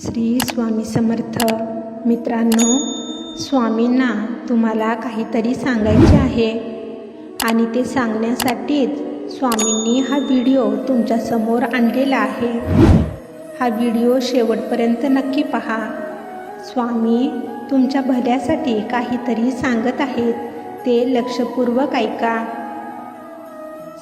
श्री स्वामी समर्थ. मित्रांनो, स्वामींना तुम्हाला काहीतरी सांगायचे आहे आणि ते सांगण्यासाठीच स्वामींनी हा व्हिडिओ तुमच्यासमोर आणलेला आहे. हा व्हिडिओ शेवटपर्यंत नक्की पहा. स्वामी तुमच्या भल्यासाठी काहीतरी सांगत आहेत, ते लक्षपूर्वक ऐका.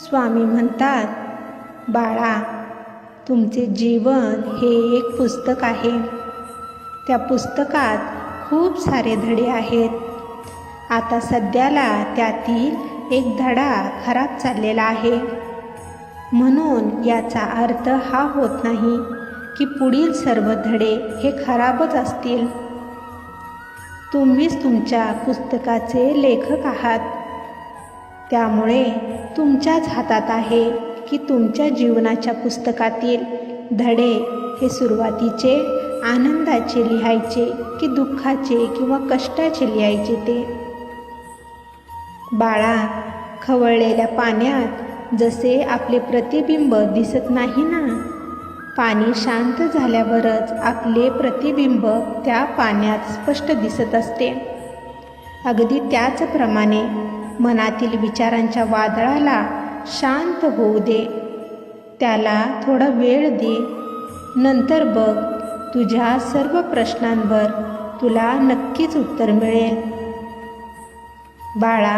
स्वामी म्हणतात, बाळा, तुमचे जीवन हे एक पुस्तक आहे. त्या पुस्तकात खूप सारे धडे आहेत. आता सध्याला त्यातील एक धडा खराब चाललेला आहे. म्हणून याचा अर्थ हा होत नाही की पुढील सर्व धडे हे खराबच असतील. तुम्हीच तुमच्या पुस्तकाचे लेखक आहात. त्यामुळे तुमच्याच हातात आहे की तुमच्या जीवनाच्या पुस्तकातील धडे हे सुरुवातीचे आनंदाचे लिहायचे की दुःखाचे किंवा कष्टाचे लिहायचे ते. बाळा, खवळलेल्या पाण्यात जसे आपले प्रतिबिंब दिसत नाही ना, पाणी शांत झाल्यावरच आपले प्रतिबिंब त्या पाण्यात स्पष्ट दिसत असते. अगदी त्याचप्रमाणे मनातील विचारांच्या वादळाला शांत होऊ दे. त्याला थोडा वेळ दे. नंतर बघ, तुझ्या सर्व प्रश्नांवर तुला नक्कीच उत्तर मिळेल. बाळा,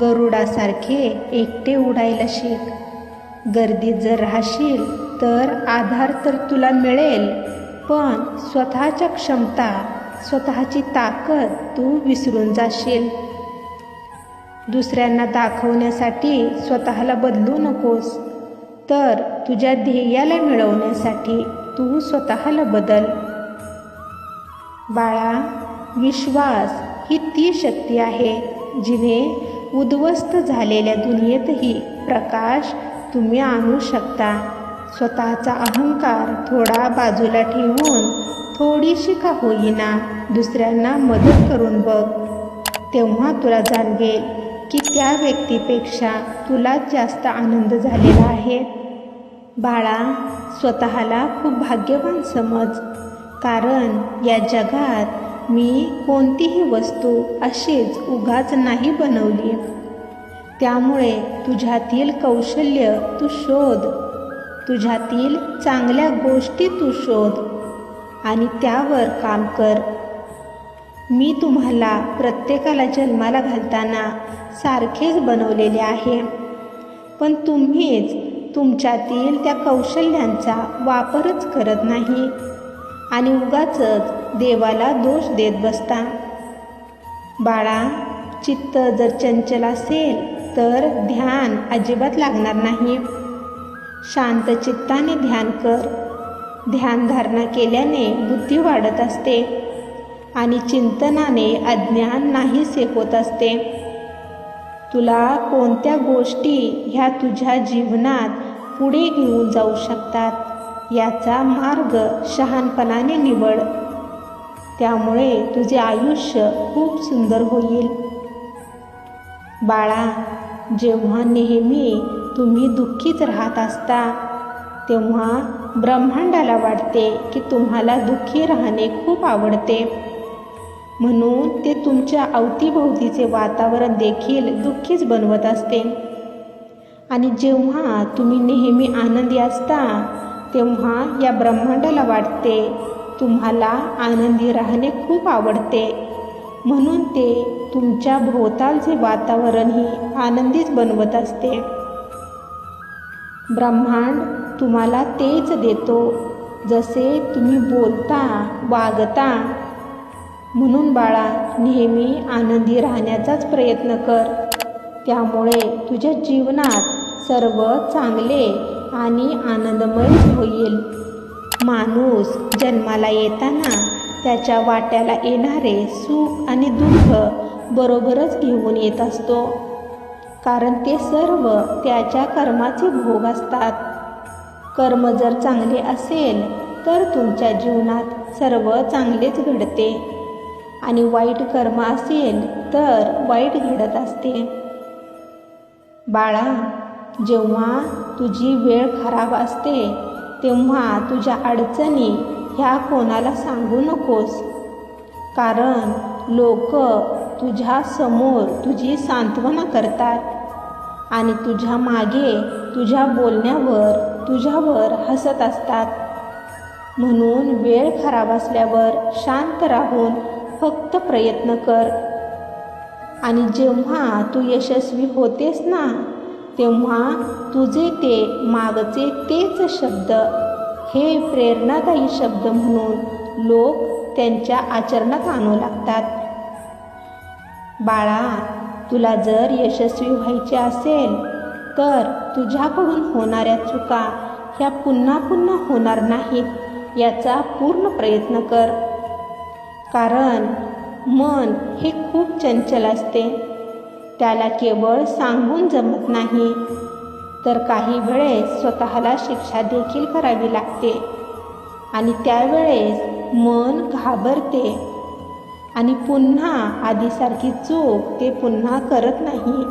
गरुडासारखे एकटे उडायला शिक. गर्दीत जर राहशील तर आधार तर तुला मिळेल, पण स्वतःच्या क्षमता, स्वतःची ताकद तू विसरून जाशील. दुसऱ्यांना दाखवण्यासाठी स्वतःला बदलू नकोस, तर तुझ्या ध्येयाला मिळवण्यासाठी तू स्वतःला बदल. बाळा, विश्वास ही ती शक्ती आहे जिने उद्ध्वस्त झालेल्या दुनियेतही प्रकाश तुम्ही आणू शकता. स्वतःचा अहंकार थोडा बाजूला ठेवून थोडीशी का होईना दुसऱ्यांना मदत करून बघ. तेव्हा तुला जाणवेल की त्या व्यक्तीपेक्षा तुला जास्त आनंद झालेला आहे. बाळा, स्वतःला खूप भाग्यवान समज, कारण या जगात मी कोणतीही वस्तू अशीच उगाच नाही बनवली. त्यामुळे तुझ्यातील कौशल्य तू शोध, तुझ्यातील चांगल्या गोष्टी तू शोध आणि त्यावर काम कर. मी तुम्हाला प्रत्येकाला जन्माला घालताना सारखेच बनवलेले आहे, पण तुम्हीच तुमच्यातील त्या कौशल्यांचा वापरच करत नाही आणि उगाचच देवाला दोष देत बसता. बाळा, चित्त जर चंचल असेल तर ध्यान अजिबात लागणार नाही. शांत चित्ताने ध्यान कर. ध्यानधारणा केल्याने बुद्धी वाढत असते आणि चिंतनाने अज्ञान नाहीसे होत असते. तुला कोणत्या गोष्टी ह्या तुझ्या जीवनात पुढे घेऊन जाऊ शकतात याचा मार्ग शहाणपणाने निवड. त्यामुळे तुझे आयुष्य खूप सुंदर होईल. बाळा, जेव्हा नेहमी तुम्ही दुःखीच राहत असता तेव्हा ब्रह्मांडाला वाटते की तुम्हाला दुःखी राहणे खूप आवडते, म्हणून ते तुमच्या अवतीभोवतीचे वातावरण देखील दुःखीच बनवत असते. आणि जेव्हा तुम्ही नेहमी आनंदी असता तेव्हा या ब्रह्मांडाला वाटते तुम्हाला आनंदी राहणे खूप आवडते, म्हणून ते तुमच्या भोवतालचे वातावरणही आनंदीच बनवत असते. ब्रह्मांड तुम्हाला तेच देतो जसे तुम्ही बोलता, वागता. म्हणून बाळा, नेहमी आनंदी राहण्याचाच प्रयत्न कर. त्यामुळे तुझ्या जीवनात सर्व चांगले आणि आनंदमय होईल. माणूस जन्माला येताना त्याच्या वाट्याला येणारे सुख आणि दुःख बरोबरच घेऊन येत असतो, कारण ते सर्व त्याच्या कर्माचे भोग असतात. कर्म जर चांगले असेल तर तुमच्या जीवनात सर्व चांगलेच घडते आणि वाईट कर्म असेल तर वाईट घडत असते. बाळा, जेव्हा तुझी वेळ खराब असते तेव्हा तुझ्या अडचणी ह्या कोणाला सांगू नकोस, कारण लोक तुझ्या समोर तुझी सांत्वना करतात आणि तुझ्या मागे तुझ्या बोलण्यावर तुझ्यावर हसत असतात. म्हणून वेळ खराब असल्यावर शांत राहून फक्त प्रयत्न कर. आणि जेव्हा तू यशस्वी होतेस ना, तेव्हा तुझे ते मागचे तेच शब्द हे प्रेरणादायी शब्द म्हणून लोक त्यांच्या आचरणात आणू लागतात. बाळा, तुला जर यशस्वी व्हायचे असेल तर तुझ्याकडून होणाऱ्या चुका ह्या पुन्हा पुन्हा होणार नाहीत याचा पूर्ण प्रयत्न कर. कारण मन हे खूप चंचल असते. त्याला केवळ सांगून जमत नाही, तर काही वेळेस स्वतःला शिक्षा देखील करावी लागते. आणि त्यावेळेस मन घाबरते आणि पुन्हा आधीसारखी चूक ते पुन्हा करत नाही.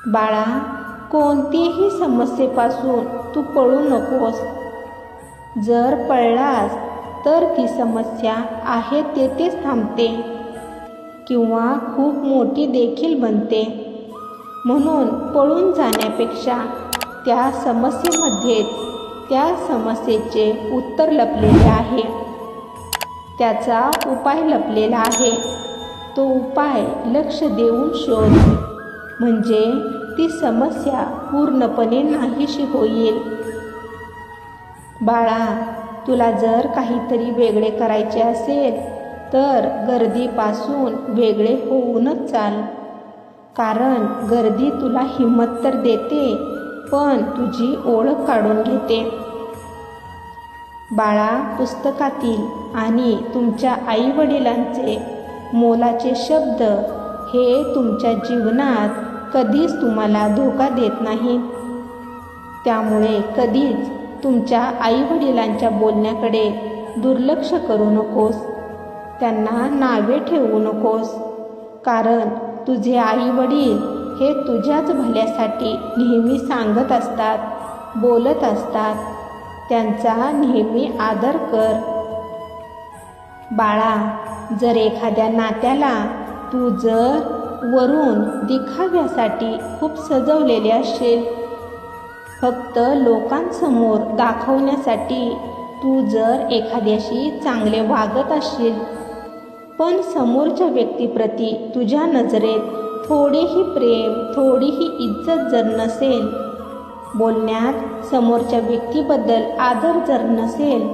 बाळा, कोणतीही समस्येपासून तू पळू नकोस. जर पळलास तर ती समस्या आहे तेथेच थांबते किंवा खूप मोठी देखील बनते. म्हणून पळून जाण्यापेक्षा त्या समस्येमध्येच त्या समस्येचे उत्तर लपलेले आहे, त्याचा उपाय लपलेला आहे. तो उपाय लक्ष देऊन शोध, म्हणजे ती समस्या पूर्णपणे नाहीशी होईल. बाळा, तुला जर काहीतरी वेगळे करायचे असेल तर गर्दीपासून वेगळे होऊनच चाल. कारण गर्दी तुला हिंमत तर देते, पण तुझी ओळख काढून घेते. बाळा, पुस्तकातील आणि तुमच्या आईवडिलांचे मोलाचे शब्द हे तुमच्या जीवनात कधीच तुम्हाला धोका देत नाहीत. त्यामुळे कधीच तुमच्या आईवडिलांच्या बोलण्याकडे दुर्लक्ष करू नकोस. त्यांना नावे ठेवू नकोस, कारण तुझे आईवडील हे तुझ्याच भल्यासाठी नेहमी सांगत असतात, बोलत असतात. त्यांचा नेहमी आदर कर. बाळा, जर एखाद्या नात्याला तू जर वरून दिखाव्यासाठी खूप सजवलेले असशील, फक्त लोकांसमोर दाखवण्यासाठी तू जर एखाद्याशी चांगले वागत असशील, पण समोरच्या व्यक्तीप्रती तुझ्या नजरेत थोडेही प्रेम, थोडीही इज्जत जर नसेल, बोलण्यात समोरच्या व्यक्तीबद्दल आदर जर नसेल,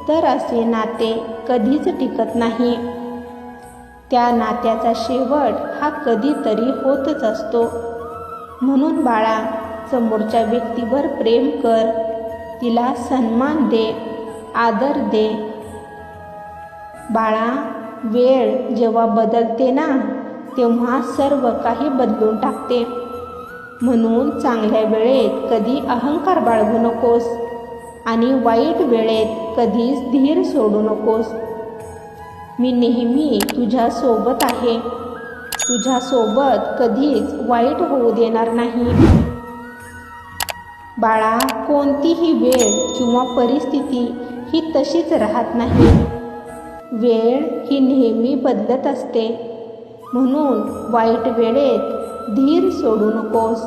तर असे नाते कधीच टिकत नाही. त्या नात्याचा शेवट हा कधीतरी होतच असतो. म्हणून बाळा, समोरच्या व्यक्तीवर प्रेम कर, तिला सन्मान दे, आदर दे. बाळा, वेळ जेव्हा बदलते ना, तेव्हा सर्व काही बदलून टाकते. म्हणून चांगल्या वेळेत कधी अहंकार बाळगू नकोस आणि वाईट वेळेत कधीच धीर सोडू नकोस. मी नेहमी तुझ्यासोबत आहे. तुझ्यासोबत कधीच वाईट होऊ देणार नाही. बाळा, कोणतीही वेळ किंवा परिस्थिती ही तशीच राहत नाही. वेळ ही नेहमी बदलत असते. म्हणून वाईट वेळेत धीर सोडू नकोस,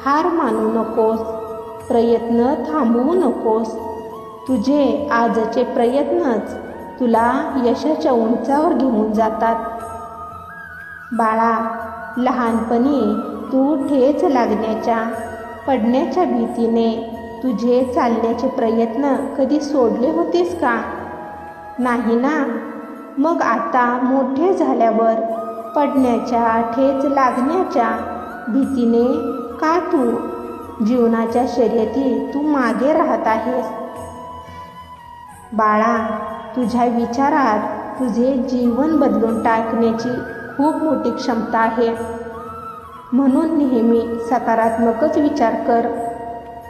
हार मानू नकोस, प्रयत्न थांबवू नकोस. तुझे आजचे प्रयत्नच तुला यशाच्या उंचावर घेऊन जातात. बाळा, लहानपणी तू ठेच लागण्याच्या, पडण्याच्या भीतीने तुझे चालण्याचे प्रयत्न कधी सोडले होतेस का? नाही ना? मग आता मोठे झाल्यावर पडण्याच्या, ठेच लागण्याच्या भीतीने का तू जीवनाच्या शर्यतीत तू मागे राहत आहेस? बाळा, तुझ्या विचारात तुझे जीवन बदलून टाकण्याची खूप मोठी क्षमता आहे. म्हणून नेहमी सकारात्मकच विचार कर,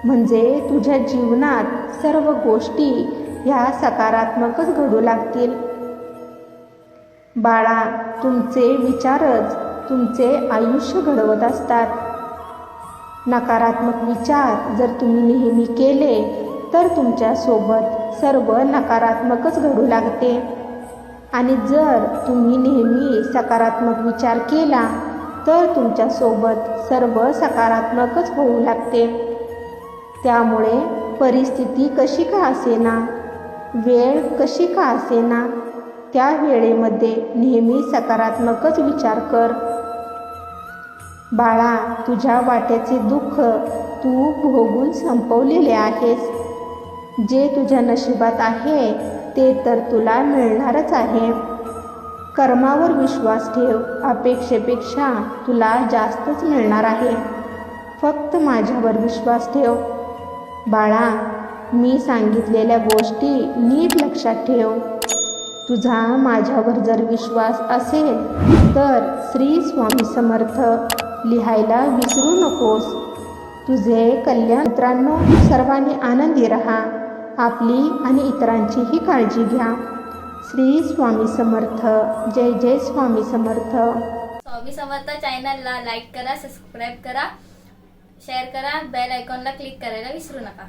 म्हणजे तुझ्या जीवनात सर्व गोष्टी ह्या सकारात्मकच घडू लागतील. बाळा, तुमचे विचारच तुमचे आयुष्य घडवत असतात. नकारात्मक विचार जर तुम्ही नेहमी केले तर तुमच्यासोबत सर्व नकारात्मकच घडू लागते. आणि जर तुम्ही नेहमी सकारात्मक विचार केला तर तुमच्यासोबत सर्व सकारात्मकच होऊ लागते. त्यामुळे परिस्थिती कशी का असेना, वेळ कशी का असेना, त्या वेळेमध्ये नेहमी सकारात्मकच विचार कर. बाळा, तुझ्या वाट्याचे दुःख तू भोगून संपवलेले आहेस. जे तुझ्या नशिबात आहे ते तर तुला मिळणारच आहे. कर्मावर विश्वास ठेव. अपेक्षेपेक्षा तुला जास्तच मिळणार आहे. फक्त माझ्यावर विश्वास ठेव. बाळा, मी सांगितलेल्या गोष्टी नीट लक्षात ठेव. तुझा माझ्यावर जर विश्वास असेल तर श्री स्वामी समर्थ लिहायला विसरू नकोस. तुझे कल्याण. मित्रांनो, सर्वांनी आनंदी राहा. आपली आणि इतरांचीही काळजी घ्या. श्री स्वामी समर्थ. जय जय स्वामी समर्थ. स्वामी समर्थ चॅनलला लाईक करा, सबस्क्राईब करा, शेअर करा, बेल आयकॉनला क्लिक करायला विसरू नका.